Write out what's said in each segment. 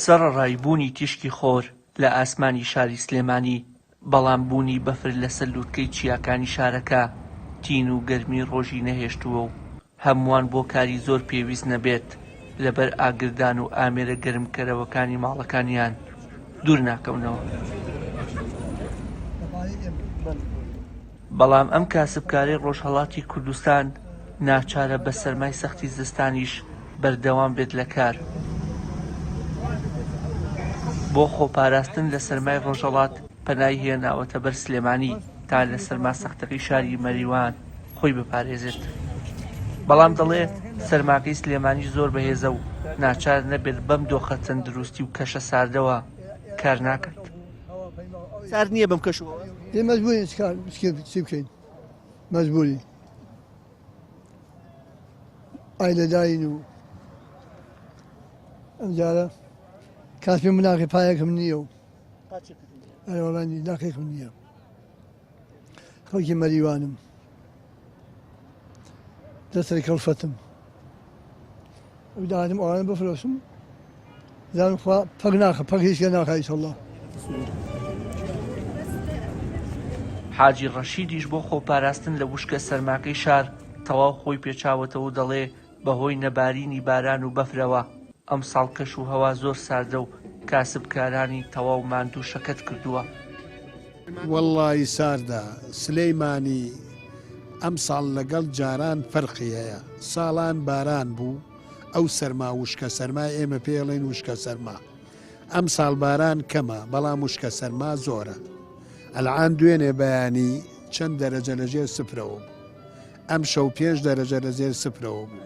سەرەڕایبوونی تیشکی خۆر لە ئاسمانی شاری سلێمانی، بەڵام بوونی بەفر لەسەر لووتکەی چیاکانی شارەکە تین و گەرمی ڕۆژی نەهێشتووە و هەمووان بۆ کاری زۆر پێویست نەبێت لەبەر ئاگردان و ئامێرە گەرمکەرەوەکانی ماڵەکانیان دوور ناکەونەوە. بەڵام ئەم کاسبکارەی ڕۆژهەڵاتی کوردستان ناچارە بە سەرمای سەختی زستانیش بەردەوام بێت لە کار. بۆ خۆپاراستن لە سەرمای ڕۆژهەڵات پەنای هێناوەتە بەر سلێمانی تا لە سەرما سەختەکەی شاری مەریوان خۆی بپارێزێت. بەڵام دەڵێ سەرماکەی سلێمانی زۆر بەهێزە و ناچار نەبێت بەم دۆخە تەندروستی و کەشە ساردەوە کار ناکات. سارد نییە بەم کەشەوە؟ مەجبوری چی بکەین؟ مەجبوری ئای لەداین و ئەمجارە کاس پێم ناقی پایەکم نییە و ئەوەڵانی ناقێکم نییە. خەڵکی مەریوانم دەسەری کەڵفەتم داهاتم ئەوانە بفرۆشم زانم خوا پەک ناخە پەک هیچ کە ناخە ئینشەڵڵا. حاجی ڕەشیدیش بۆ خۆپاراستن لە وشکە سەرماکەی شار تەواو خۆی پێچاوەتەوە و دەڵێ بەهۆی نەبارینی باران و بەفرەوە ئەم ساڵ کەش و هەوا زۆر ساردە و کاسبکارانی تەواو ماندوو شەکەت کردووە. وەڵڵی ساردە سلەیمانی ئەم ساڵ لەگەڵ جاران فەرقی هەیە. ساڵان باران بوو، ئەو سەرما وشکە سەرما ئێمە پێڵێن وشکە سەرما. ئەم ساڵ باران کەمە بەڵام وشکە سەرما زۆرە. ئەلعان دوێنێ بەیانی چەند دەرەجە لەژێر سفرەوە بوو. ئەم شەو 5 دەرەجە لەژێر سفرەوە بوو.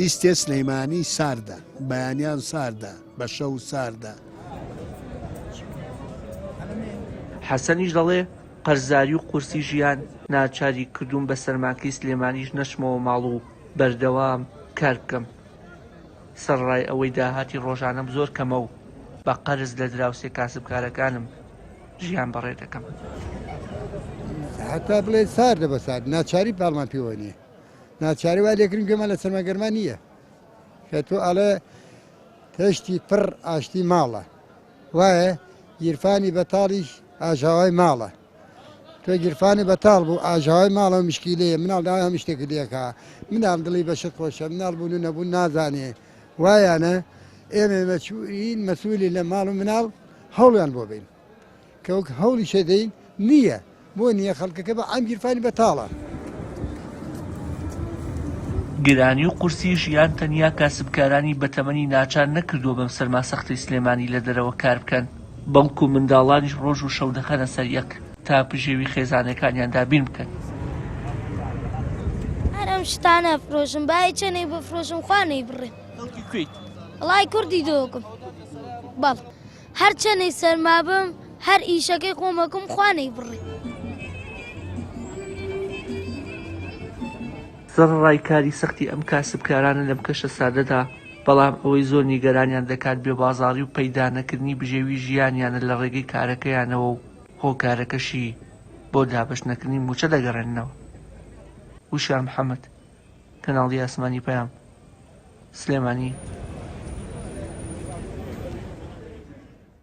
ئیستێ سلەیمانی ساردە، بەیانیان ساردە، بە شەو ساردە. حەسەنیش دەڵێ قەرزاری و قورسی ژیان ناچاری کردوون بە سەرماکەی سلێمانیش نەچمەوە ماڵ و بەردەوام کار بکەم. سەرڕای ئەوەی داهاتی ڕۆژانەم زۆر کەمە و بە قەرز لە دراوسێ کاسبکارەکانم ژیان بەڕێ دەکەم. حتا بڵێ ساردە بە سارد ناچاری پاڵمان پێوە نیە. ناچاری وا لێکردن گەمە لە سەرما گەرما نییە کە تۆ ئەڵێ تەشتی پڕ ئاشتی ماڵە وایە گیرفانی بەتاڵیش ئاژاوای ماڵە. تۆ گیرفانی بەتاڵ بوو ئاژاوای ماڵە و مشکیلەیە مناڵ دا هەم شتێکی لێکا مناڵ دڵی بەشت خۆشە مناڵ بوون و نەبوون نازانێ وایانە ئێمە مەسئولین مەسئولی لە ماڵ و مناڵ هەوڵیان بۆ بین کە وەک هەوڵی شەدەین نییە بۆ نییە خەڵکەکە بە ئەم گیرفانی بەتاڵە. گرانی و قورسی ژیان تەنیا کاسبکارانی بەتەمەنی ناچار نەکردووە بەم سەرما سەختی سلێمانی لە دەرەوە کار بکەن، بەڵکو منداڵانیش ڕۆژ و شەو دەخەنە سەر یەک تا پژێوی خێزانەکانیان دابین بکەن. هەر ئەم شتانە فرۆشم بای چەنەی بفرۆشم خوانەی بڕێ. خەڵکی کوێیت؟ وەڵای کوردی دۆکم بەڵ هەر چەنەی سەرما بم هەر ئیشەکەی خۆمەکەم خوانەی بڕێ. سەرڕای کاری سەختی ئەم کاسبکارانە لەم کەشە سادەدا، بەڵام ئەوەی زۆر نیگەرانیان دەکات بێبازاڕی و پەیدا نەکردنی بژێوی ژیانیانە لە ڕێگەی کارەکەیانەوە و هۆکارەکەشی بۆ دابش نەکردنی موچە دەگەڕێنەوە. وشار محەممەد، کەناڵی ئاسمانی پەیام، سلێمانی.